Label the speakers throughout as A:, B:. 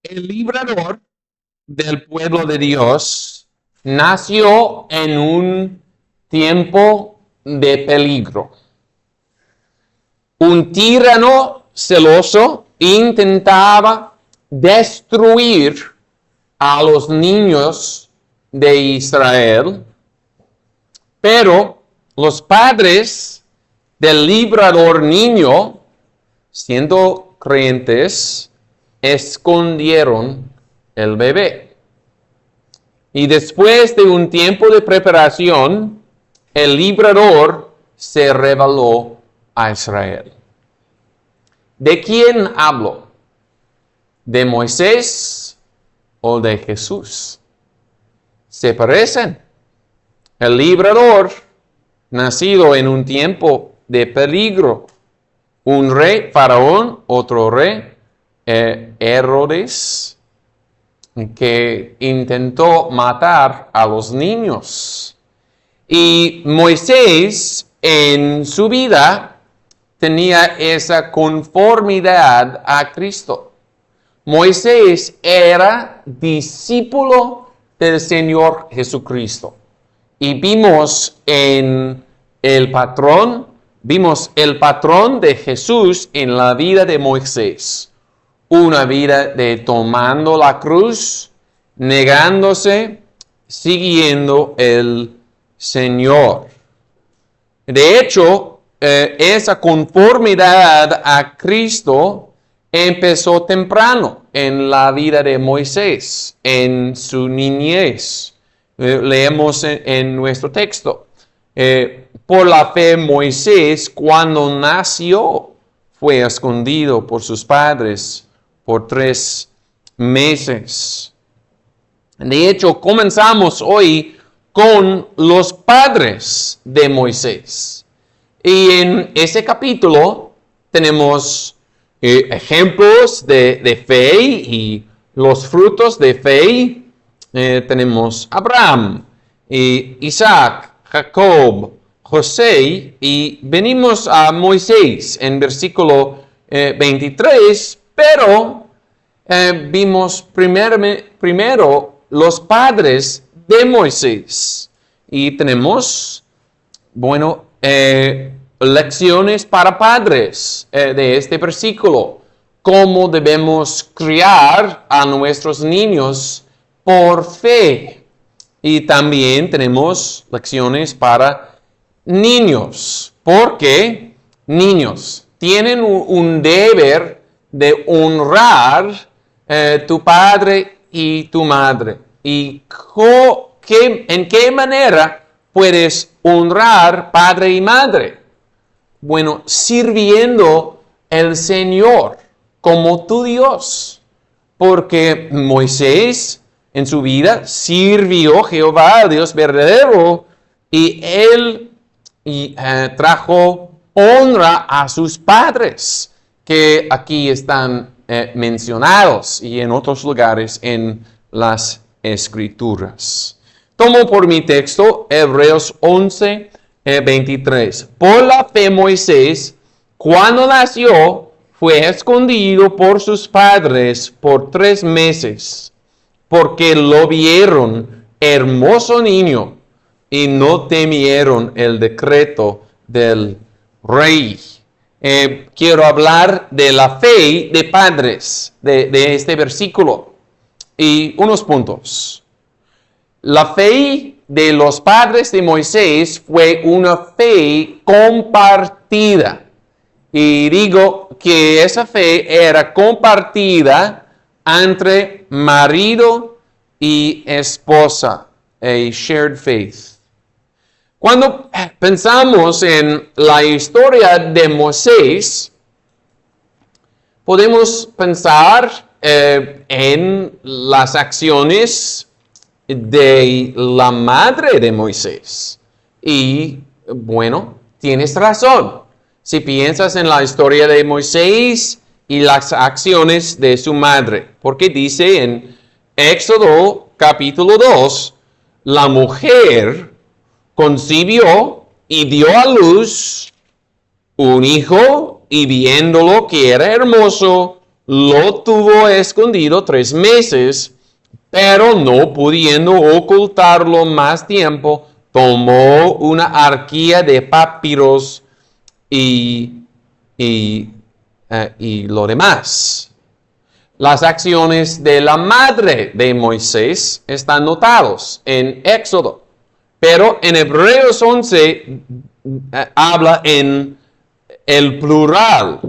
A: El librador del pueblo de Dios nació en un tiempo de peligro. Un tirano celoso intentaba destruir a los niños de Israel, pero los padres del librador niño, siendo creyentes, escondieron el bebé. Y después de un tiempo de preparación, el librador se reveló a Israel. ¿De quién hablo? ¿De Moisés o de Jesús? Se parecen. El librador, nacido en un tiempo de peligro, un rey, Faraón, otro rey, Herodes, que intentó matar a los niños. Y Moisés en su vida tenía esa conformidad a Cristo. Moisés era discípulo del Señor Jesucristo. Y vimos el patrón de Jesús en la vida de Moisés. Una vida de tomando la cruz, negándose, siguiendo el Señor. De hecho, esa conformidad a Cristo empezó temprano en la vida de Moisés, en su niñez. Leemos en nuestro texto. Por la fe, Moisés, cuando nació, fue escondido por sus padres por 3 meses. De hecho, comenzamos hoy con los padres de Moisés. Y en ese capítulo tenemos ejemplos de fe y los frutos de fe. Tenemos Abraham, Isaac, Jacob, José, y venimos a Moisés en versículo 23, pero vimos primero los padres de Moisés. Y tenemos, lecciones para padres de este versículo. Cómo debemos criar a nuestros niños por fe. Y también tenemos lecciones para niños, porque niños tienen un deber de honrar tu padre y tu madre. ¿Y en qué manera puedes honrar padre y madre? Bueno, sirviendo al Señor como tu Dios, porque Moisés en su vida sirvió a Jehová, Dios verdadero, y él trajo honra a sus padres, que aquí están mencionados y en otros lugares en las Escrituras. Tomo por mi texto Hebreos 11, 23. Por la fe Moisés, cuando nació, fue escondido por sus padres por 3 meses, porque lo vieron hermoso niño y no temieron el decreto del rey. Quiero hablar de la fe de padres de este versículo y unos puntos. La fe de los padres de Moisés fue una fe compartida. Y digo que esa fe era compartida entre marido y esposa, a shared faith. Cuando pensamos en la historia de Moisés, podemos pensar en las acciones de la madre de Moisés. Y bueno, tienes razón. Si piensas en la historia de Moisés y las acciones de su madre, porque dice en Éxodo capítulo 2, la mujer concibió y dio a luz un hijo, y viéndolo que era hermoso, lo tuvo escondido 3 meses, pero no pudiendo ocultarlo más tiempo, tomó una arquilla de papiros y lo demás. Las acciones de la madre de Moisés están notados en Éxodo, pero en Hebreos 11 habla en el plural.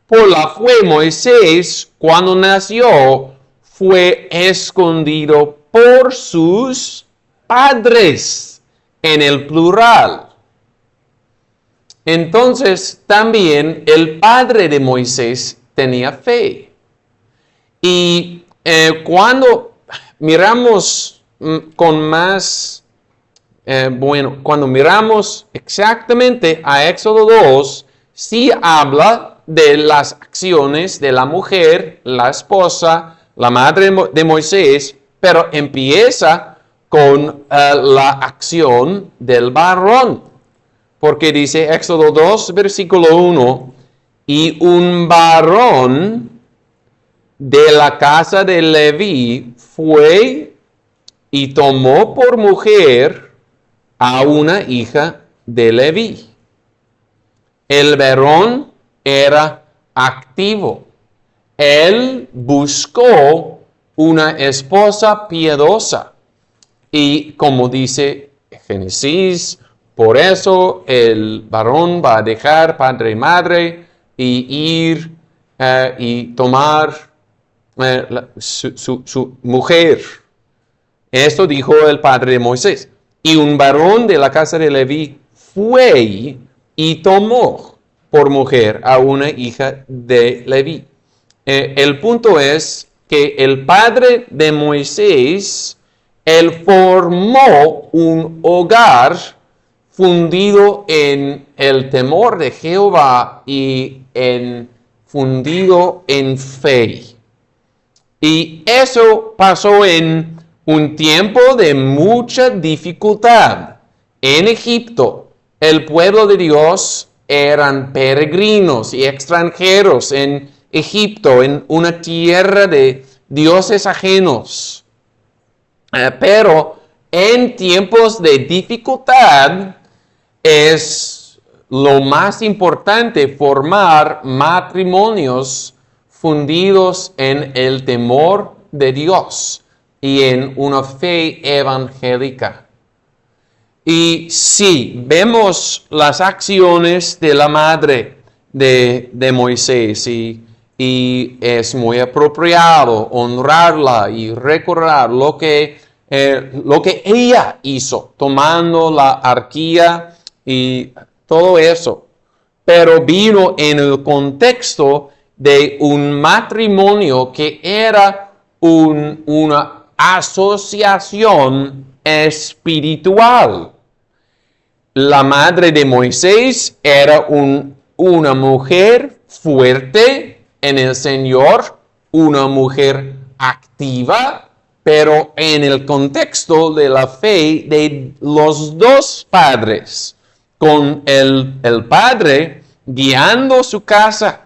A: Por la fue Moisés, cuando nació, fue escondido por sus padres, en el plural. Entonces, también el padre de Moisés tenía fe. Y cuando miramos con más, cuando miramos exactamente a Éxodo 2, sí habla de las acciones de la mujer, la esposa, la madre de Moisés, pero empieza con la acción del varón. Porque dice Éxodo 2, versículo 1, y un varón de la casa de Leví fue y tomó por mujer a una hija de Leví. El varón era activo. Él buscó una esposa piadosa. Y como dice Génesis, por eso el varón va a dejar padre y madre y ir y tomar su mujer. Esto dijo el padre de Moisés. Y un varón de la casa de Leví fue y tomó por mujer a una hija de Leví. El punto es que el padre de Moisés, él formó un hogar fundido en el temor de Jehová y fundido en fe. Y eso pasó en un tiempo de mucha dificultad. En Egipto, el pueblo de Dios eran peregrinos y extranjeros en Egipto, en una tierra de dioses ajenos. Pero en tiempos de dificultad es lo más importante formar matrimonios fundidos en el temor de Dios y en una fe evangélica. Y sí, vemos las acciones de la madre de Moisés y es muy apropiado honrarla y recordar lo que ella hizo, tomando la arquilla y todo eso. Pero vino en el contexto de un matrimonio que era una asociación espiritual. La madre de Moisés era una mujer fuerte en el Señor, una mujer activa, pero en el contexto de la fe de los dos padres, con el padre guiando su casa.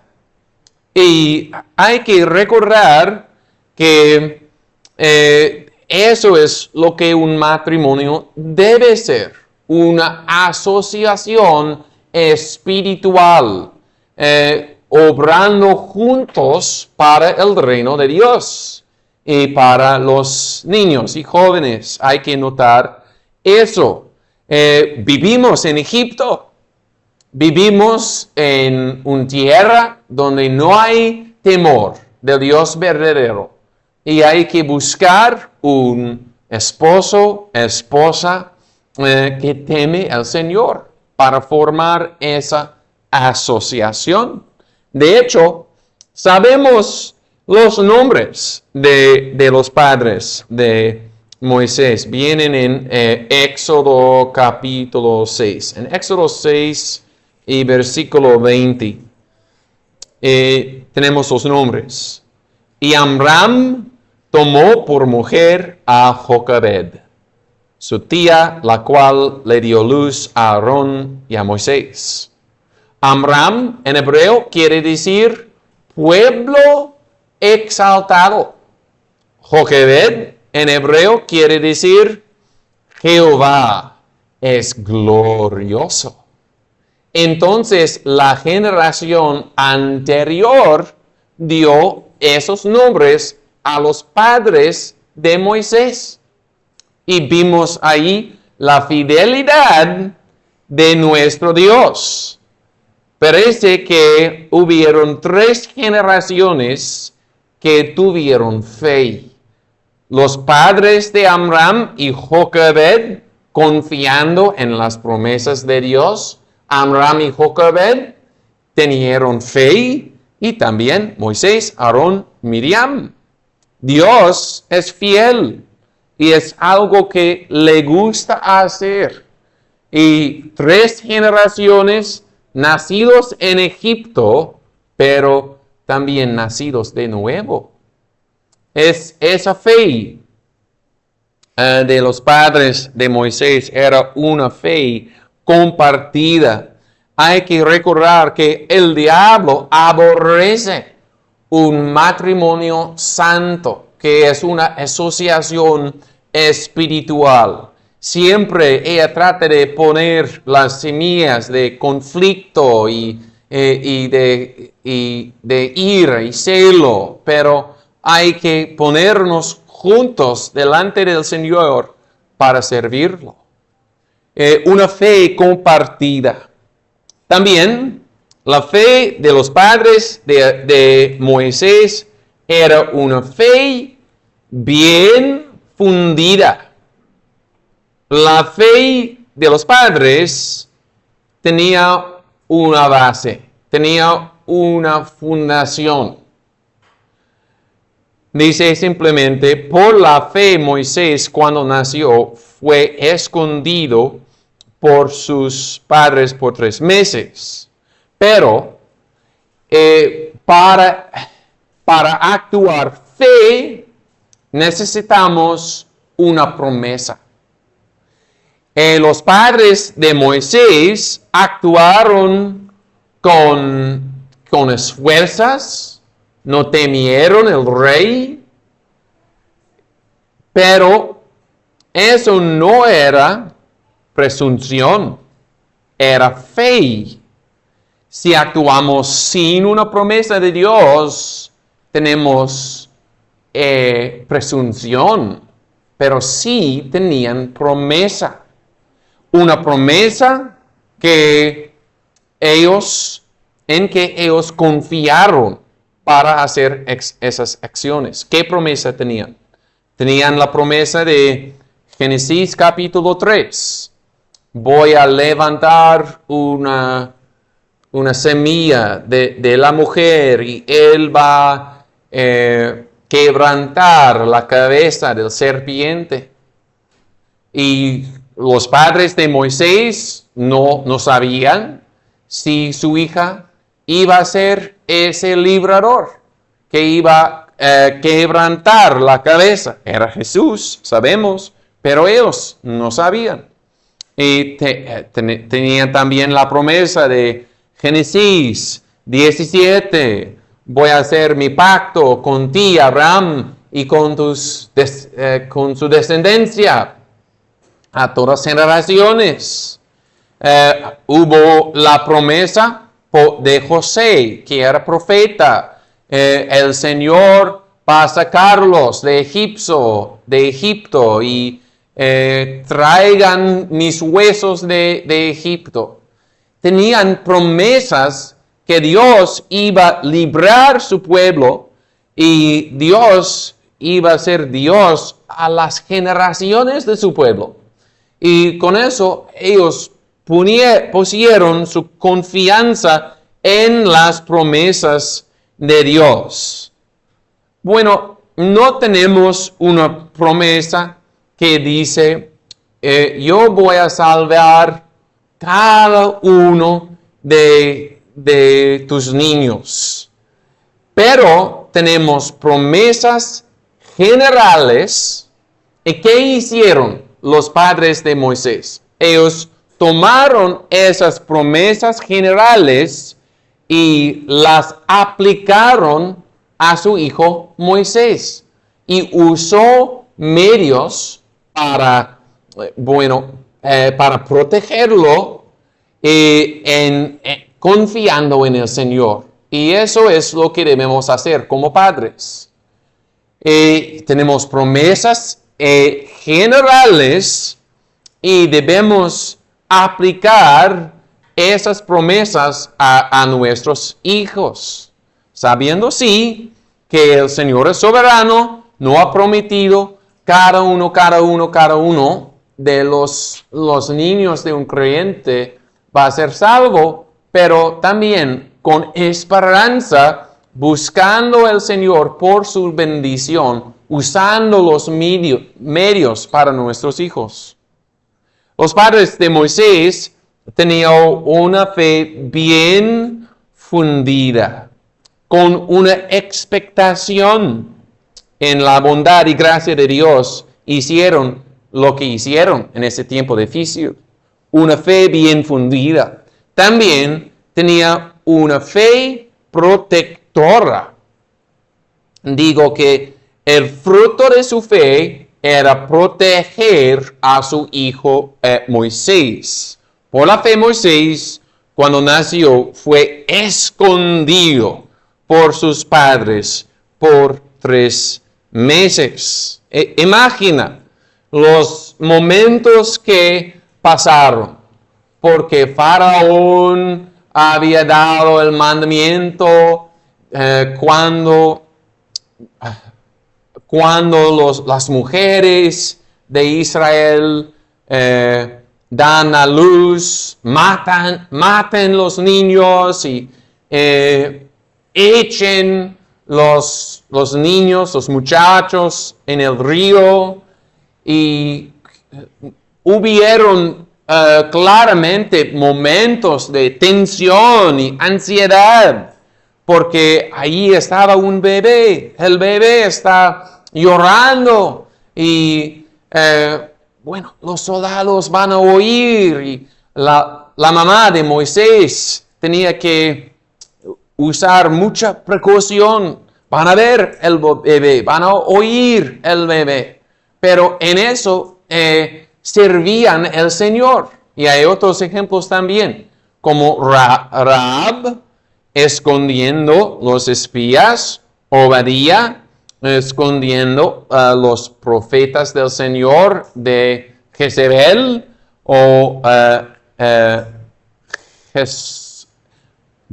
A: Y hay que recordar que eso es lo que un matrimonio debe ser, una asociación espiritual, obrando juntos para el reino de Dios. Y para los niños y jóvenes hay que notar eso. Vivimos en Egipto. Vivimos en una tierra donde no hay temor del Dios verdadero. Y hay que buscar un esposo, esposa que teme al Señor para formar esa asociación. De hecho, sabemos los nombres de los padres de Moisés. Vienen en Éxodo capítulo 6. En Éxodo 6 y versículo 20 tenemos los nombres. Y Amram tomó por mujer a Jocabed, su tía, la cual le dio luz a Aarón y a Moisés. Amram en hebreo quiere decir pueblo exaltado. Joquebed en hebreo quiere decir Jehová es glorioso. Entonces la generación anterior dio esos nombres a los padres de Moisés. Y vimos ahí la fidelidad de nuestro Dios. Parece que hubieron 3 generaciones que tuvieron fe. Los padres de Amram y Joquebed confiando en las promesas de Dios. Amram y Joquebed tenieron fe y también Moisés, Aarón, Miriam. Dios es fiel y es algo que le gusta hacer. Y 3 generaciones nacidos en Egipto, pero también nacidos de nuevo. Es esa fe de los padres de Moisés era una fe compartida. Hay que recordar que el diablo aborrece un matrimonio santo, que es una asociación espiritual. Siempre ella trata de poner las semillas de conflicto y de ira y celo, pero hay que ponernos juntos delante del Señor para servirlo. Una fe compartida. También la fe de los padres de Moisés era una fe bien fundida. La fe de los padres tenía una base, tenía una fundación. Dice simplemente, por la fe Moisés cuando nació fue escondido por sus padres por 3 meses. Pero para actuar fe necesitamos una promesa. Los padres de Moisés actuaron con esfuerzos, no temieron el rey, pero eso no era presunción, era fe. Si actuamos sin una promesa de Dios, tenemos presunción, pero sí tenían promesa. Una promesa en que ellos confiaron para hacer esas acciones. ¿Qué promesa tenían? Tenían la promesa de Génesis capítulo 3. Voy a levantar una semilla de la mujer y él va a quebrantar la cabeza del serpiente. Y los padres de Moisés no sabían si su hija iba a ser ese librador que iba a quebrantar la cabeza. Era Jesús, sabemos, pero ellos no sabían. Y tenían también la promesa de Génesis 17. Voy a hacer mi pacto con ti, Abraham, y con su descendencia a todas generaciones. Hubo la promesa de José, que era profeta. El Señor va a sacarlos de Egipto y traigan mis huesos de Egipto. Tenían promesas que Dios iba a librar su pueblo y Dios iba a ser Dios a las generaciones de su pueblo. Y con eso ellos pusieron su confianza en las promesas de Dios. Bueno, no tenemos una promesa que dice, yo voy a salvar cada uno de tus niños. Pero tenemos promesas generales. ¿Y qué hicieron los padres de Moisés? Ellos tomaron esas promesas generales y las aplicaron a su hijo Moisés y usó medios para, para protegerlo confiando en el Señor. Y eso es lo que debemos hacer como padres. Tenemos promesas generales y debemos aplicar esas promesas a nuestros hijos, sabiendo sí que el Señor es soberano, no ha prometido cada uno de los niños de un creyente va a ser salvo, pero también con esperanza, buscando al Señor por su bendición, usando los medios para nuestros hijos. Los padres de Moisés tenían una fe bien fundida, con una expectación en la bondad y gracia de Dios. Hicieron lo que hicieron en ese tiempo difícil. Una fe bien fundida. También tenía una fe protectora. Digo que el fruto de su fe era proteger a su hijo Moisés. Por la fe Moisés, cuando nació, fue escondido por sus padres por 3 meses. Imagina los momentos que pasaron, porque Faraón había dado el mandamiento cuando las mujeres de Israel dan a luz, maten los niños y echen los niños, los muchachos en el río. Y hubieron claramente momentos de tensión y ansiedad, porque ahí estaba un bebé, el bebé está llorando y los soldados van a oír y la mamá de Moisés tenía que usar mucha precaución. Van a ver el bebé, van a oír el bebé, pero en eso servían el Señor. Y hay otros ejemplos también, como Rahab escondiendo los espías, Obadía escondiendo a los profetas del Señor de Jezebel, o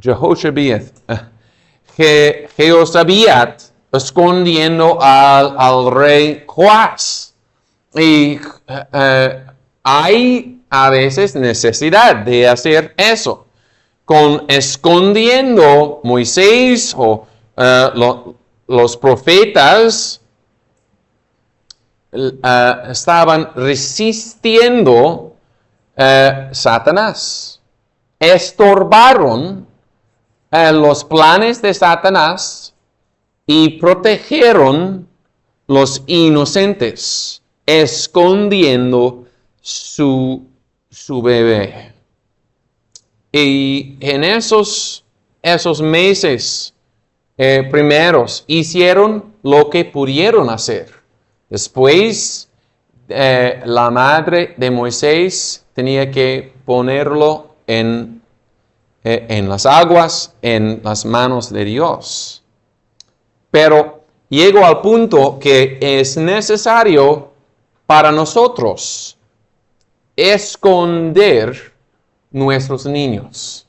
A: Jehoshaphat escondiendo al rey Joás. Y hay a veces necesidad de hacer eso. Escondiendo Moisés o los profetas estaban resistiendo Satanás. Estorbaron los planes de Satanás y protegieron los inocentes, escondiendo su bebé. Y en esos meses primeros hicieron lo que pudieron hacer. Después, la madre de Moisés tenía que ponerlo en las aguas, en las manos de Dios. Pero llegó al punto que es necesario para nosotros esconder nuestros niños.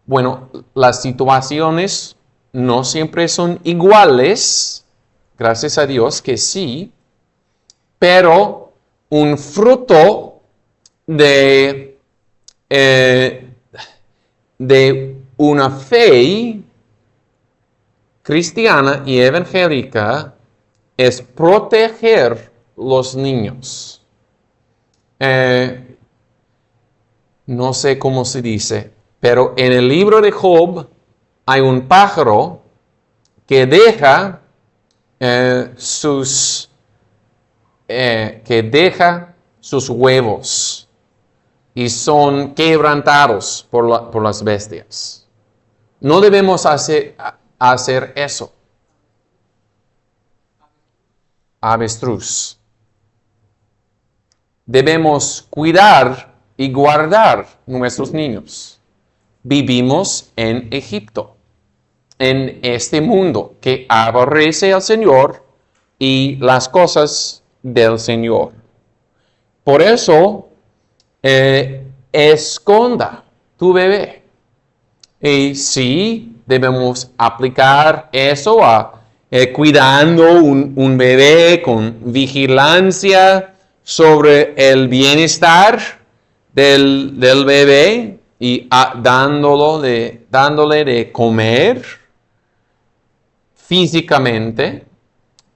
A: Bueno, las situaciones no siempre son iguales, gracias a Dios que sí, pero un fruto de una fe cristiana y evangélica es proteger los niños. No sé cómo se dice, pero en el libro de Job hay un pájaro que deja sus huevos y son quebrantados por las bestias. No debemos hacer eso. avestruz. Debemos cuidar y guardar nuestros niños. Vivimos en Egipto, en este mundo que aborrece al Señor y las cosas del Señor. Por eso, esconda tu bebé. Y sí, debemos aplicar eso a cuidando un bebé con vigilancia sobre el bienestar del bebé y dándole de comer físicamente,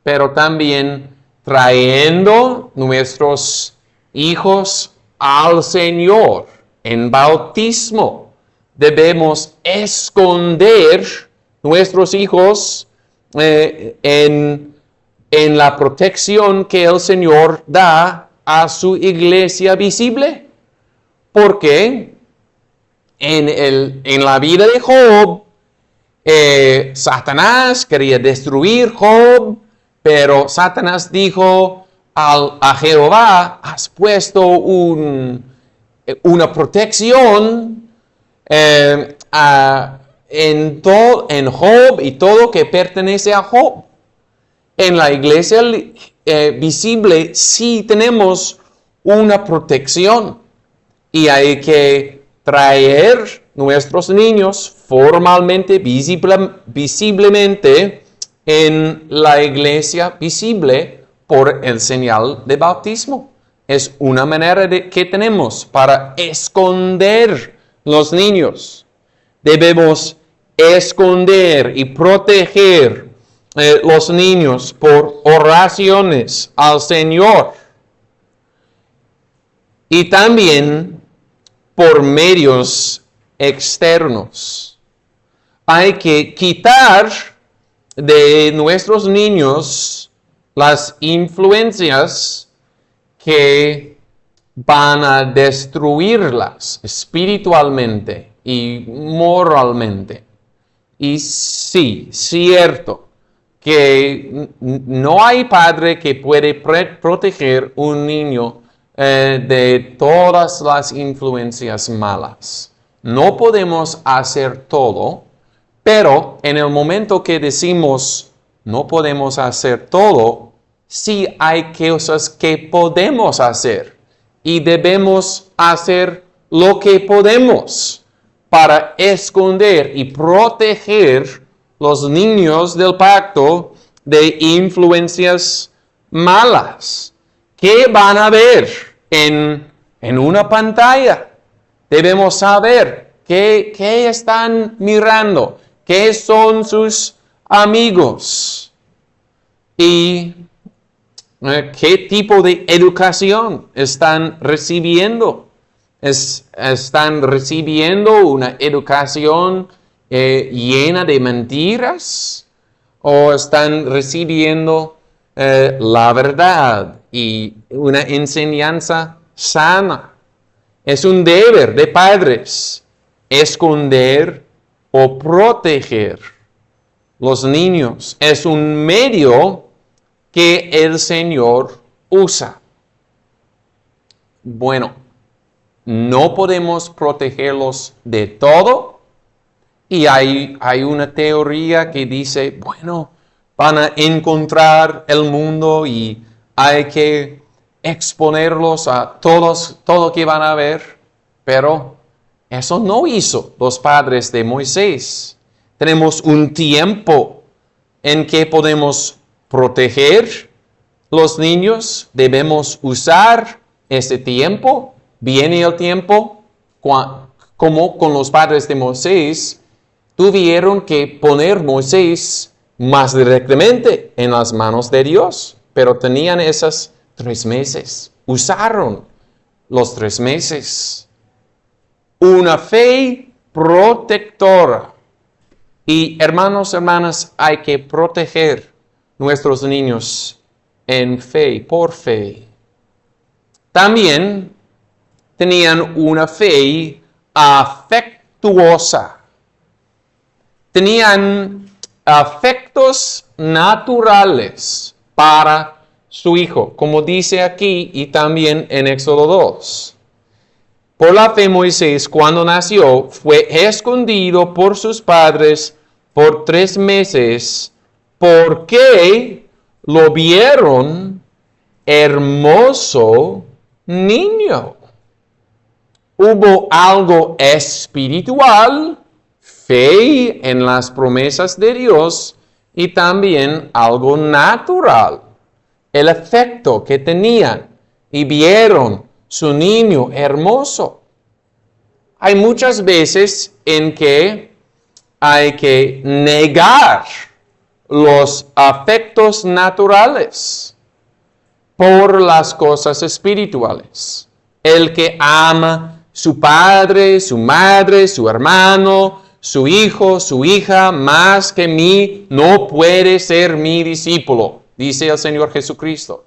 A: pero también trayendo nuestros hijos al Señor en bautismo. Debemos esconder nuestros hijos en la protección que el Señor da a su iglesia visible. Porque en la vida de Job, Satanás quería destruir Job, pero Satanás dijo a Jehová, has puesto una protección en Job y todo que pertenece a Job. En la iglesia visible sí tenemos una protección y hay que traer nuestros niños formalmente, visiblemente en la iglesia visible por el señal de bautismo. Es una manera que tenemos para esconder los niños. Debemos esconder y proteger los niños por oraciones al Señor. Y también por medios externos. Hay que quitar de nuestros niños las influencias que van a destruirlas espiritualmente y moralmente. Y sí, cierto que no hay padre que puede proteger un niño de todas las influencias malas. No podemos hacer todo, pero en el momento que decimos no podemos hacer todo, sí hay cosas que podemos hacer y debemos hacer lo que podemos para esconder y proteger los niños del pacto de influencias malas. ¿Qué van a ver en una pantalla? Debemos saber qué están mirando, qué son sus amigos y qué tipo de educación están recibiendo. ¿Están recibiendo una educación llena de mentiras? ¿O están recibiendo la verdad y una enseñanza sana? Es un deber de padres esconder o proteger los niños. Es un medio que el Señor usa. Bueno, no podemos protegerlos de todo. Y hay una teoría que dice, bueno, van a encontrar el mundo y hay que exponerlos a todo lo que van a ver. Pero eso no hizo los padres de Moisés. Tenemos un tiempo en que podemos proteger los niños. Debemos usar ese tiempo. Viene el tiempo como con los padres de Moisés, tuvieron que poner Moisés más directamente en las manos de Dios, pero tenían esos 3 meses. Usaron los 3 meses. Una fe protectora. Y hermanos, hermanas, hay que proteger nuestros niños en fe, por fe. También tenían una fe afectuosa. Tenían afectos naturales para su hijo, como dice aquí y también en Éxodo 2. Por la fe Moisés, cuando nació, fue escondido por sus padres por 3 meses, porque lo vieron hermoso niño. Hubo algo espiritual, fe en las promesas de Dios, y también algo natural, el efecto que tenían y vieron su niño hermoso. Hay muchas veces en que hay que negar los afectos naturales por las cosas espirituales. El que ama su padre, su madre, su hermano, su hijo, su hija, más que mí, no puede ser mi discípulo, dice el Señor Jesucristo.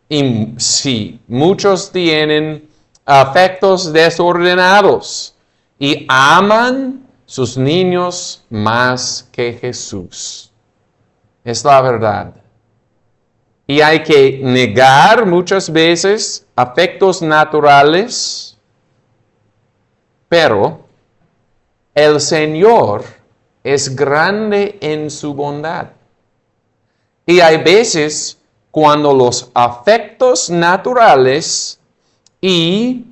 A: Y sí, muchos tienen afectos desordenados y aman sus niños más que Jesús. Es la verdad. Y hay que negar muchas veces afectos naturales, pero el Señor es grande en su bondad. Y hay veces cuando los afectos naturales y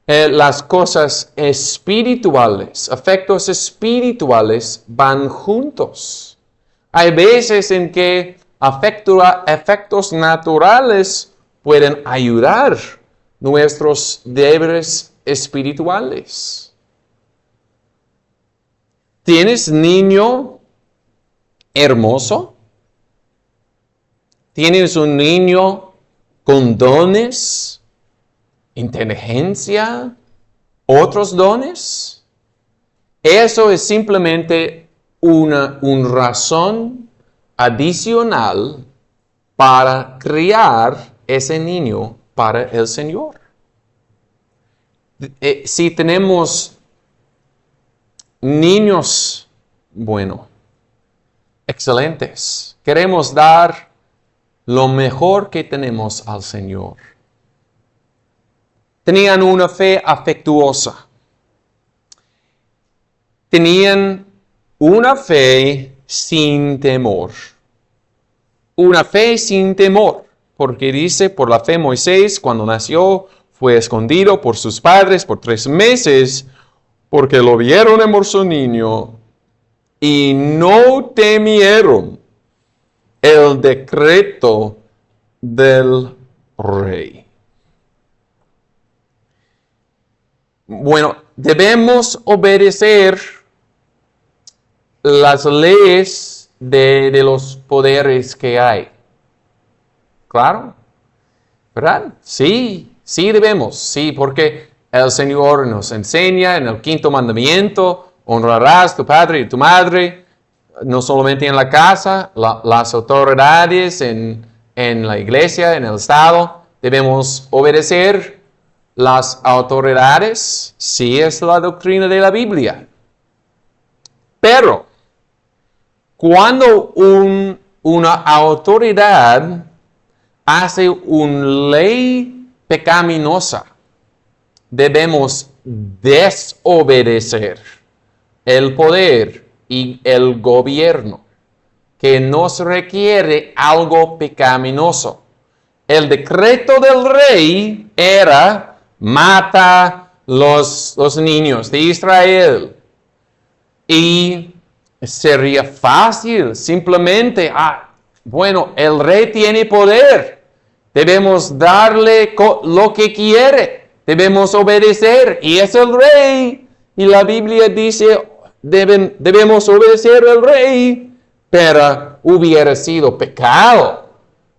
A: las cosas espirituales, afectos espirituales van juntos. Hay veces en que afectos naturales pueden ayudar nuestros deberes espirituales. ¿Tienes niño hermoso? ¿Tienes un niño con dones, inteligencia, otros dones? Eso es simplemente una razón adicional para criar ese niño para el Señor. Si tenemos niños, bueno, excelentes, queremos dar lo mejor que tenemos al Señor. Tenían una fe afectuosa. Tenían una fe sin temor. Una fe sin temor, porque dice, por la fe Moisés, cuando nació, fue escondido por sus padres por 3 meses, porque lo vieron hermoso niño y no temieron el decreto del rey. Bueno, debemos obedecer las leyes de los poderes que hay. ¿Claro? ¿Verdad? Sí debemos. Sí, porque el Señor nos enseña en el 5º mandamiento, honrarás a tu padre y tu madre, no solamente en la casa, las autoridades en la iglesia, en el Estado, debemos obedecer las autoridades, sí es la doctrina de la Biblia. Pero, cuando una autoridad hace una ley pecaminosa, debemos desobedecer el poder y el gobierno que nos requiere algo pecaminoso. El decreto del rey era mata los niños de Israel. Y sería fácil simplemente, bueno, el rey tiene poder, debemos darle lo que quiere, debemos obedecer, y es el rey. Y la Biblia dice, debemos obedecer al rey, pero hubiera sido pecado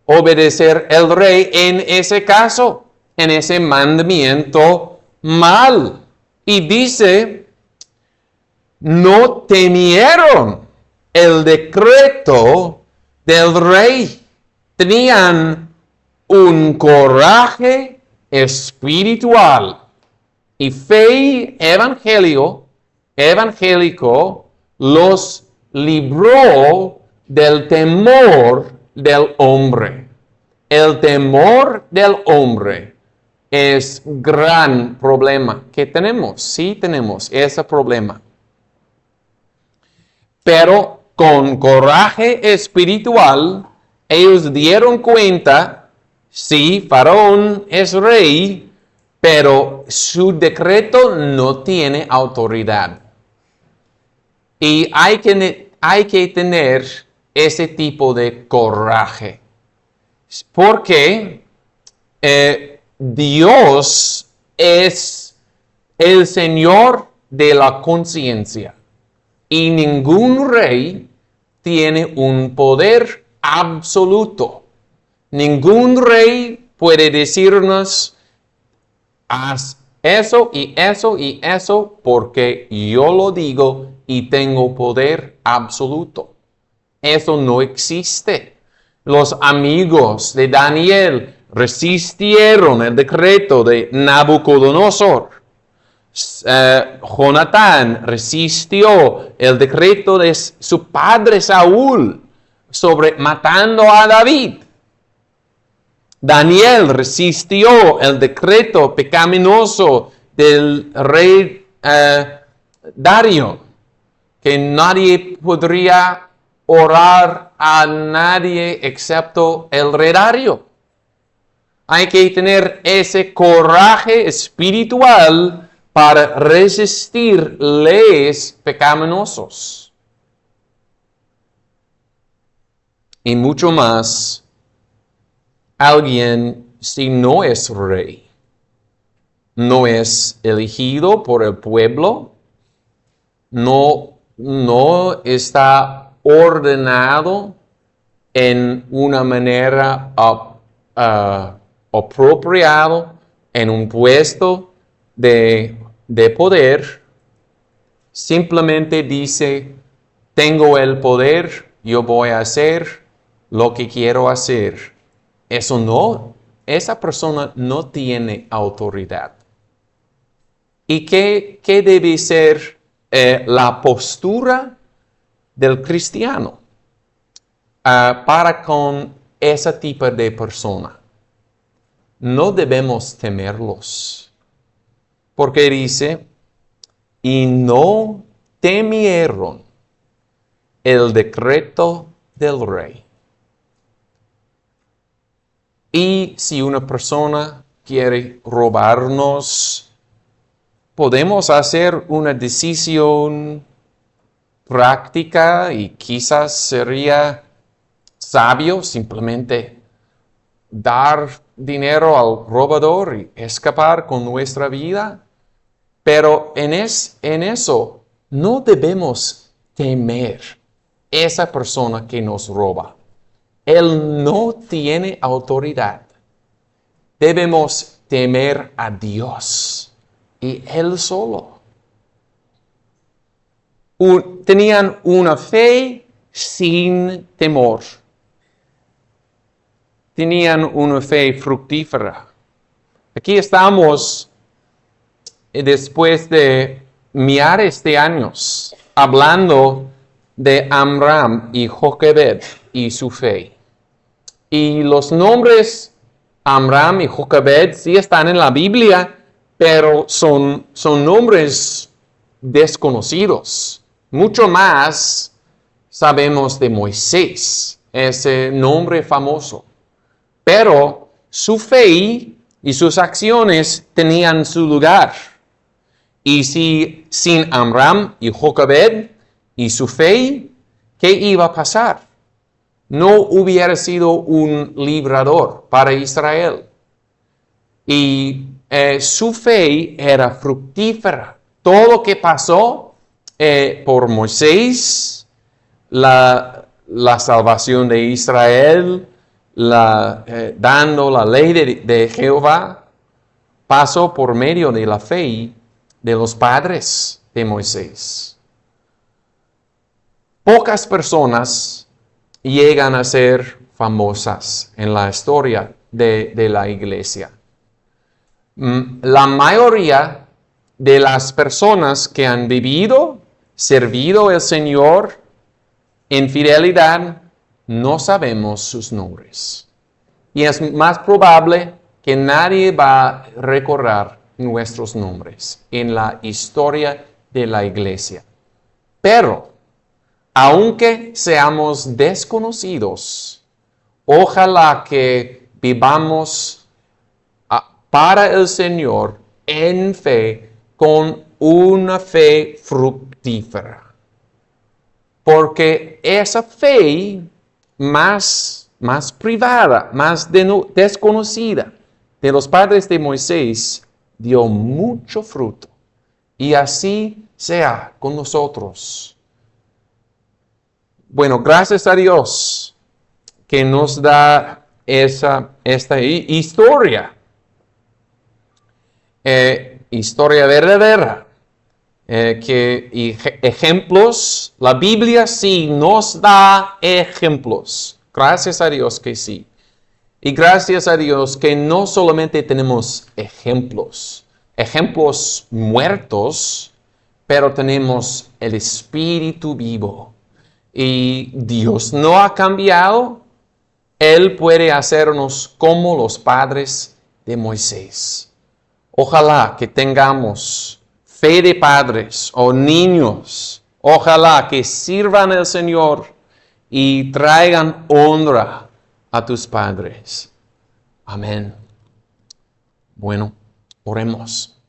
A: obedecer al rey en ese caso, en ese mandamiento mal. Y dice, no temieron el decreto del rey. Tenían un coraje espiritual y fe evangélico los libró del temor del hombre. El temor del hombre es gran problema que tenemos. Sí tenemos ese problema. Pero con coraje espiritual, ellos dieron cuenta, sí, Faraón es rey, pero su decreto no tiene autoridad. Y hay que tener ese tipo de coraje. Porque Dios es el Señor de la conciencia. Y ningún rey tiene un poder absoluto. Ningún rey puede decirnos, haz eso y eso y eso, porque yo lo digo y tengo poder absoluto. Eso no existe. Los amigos de Daniel resistieron el decreto de Nabucodonosor. Jonatán resistió el decreto de su padre Saúl sobre matando a David. Daniel resistió el decreto pecaminoso del rey Darío, que nadie podría orar a nadie excepto el rey Darío. Hay que tener ese coraje espiritual para resistir leyes pecaminosos. Y mucho más, alguien, si no es rey, no es elegido por el pueblo, no está ordenado en una manera apropiado en un puesto de poder, simplemente dice, tengo el poder, yo voy a hacer lo que quiero hacer. Esa persona no tiene autoridad. ¿Y qué debe ser la postura del cristiano para con ese tipo de persona? No debemos temerlos. Porque dice, y no temieron el decreto del rey. Y si una persona quiere robarnos, podemos hacer una decisión práctica y quizás sería sabio simplemente dar dinero al robador y escapar con nuestra vida. Pero en eso no debemos temer esa persona que nos roba. Él no tiene autoridad. Debemos temer a Dios y Él solo. Tenían una fe sin temor. Tenían una fe fructífera. Aquí estamos después de millares de años hablando de Amram y Joquebed y su fe. Y los nombres Amram y Joquebed sí están en la Biblia, pero son nombres desconocidos. Mucho más sabemos de Moisés, ese nombre famoso. Pero su fe y sus acciones tenían su lugar. Y si sin Amram y Joquebed y su fe, ¿qué iba a pasar? No hubiera sido un librador para Israel. Y su fe era fructífera. Todo lo que pasó por Moisés, la salvación de Israel, dando la ley de Jehová, pasó por medio de la fe de los padres de Moisés. Pocas personas llegan a ser famosas en la historia de la iglesia. La mayoría de las personas que han vivido, servido al Señor en fidelidad, no sabemos sus nombres. y es más probable que nadie va a recordar nuestros nombres en la historia de la iglesia. Pero, aunque seamos desconocidos, ojalá que vivamos para el Señor en fe, con una fe fructífera. Porque esa fe más privada, más desconocida de los padres de Moisés, dio mucho fruto. Y así sea con nosotros. Bueno, gracias a Dios que nos da esta historia. Historia verdadera. Ejemplos, la Biblia sí nos da ejemplos. Gracias a Dios que sí. Y gracias a Dios que no solamente tenemos ejemplos muertos, pero tenemos el Espíritu vivo. Y Dios no ha cambiado. Él puede hacernos como los padres de Moisés. Ojalá que tengamos fe de padres o niños. Ojalá que sirvan al Señor y traigan honra a tus padres. Amén. Bueno, oremos.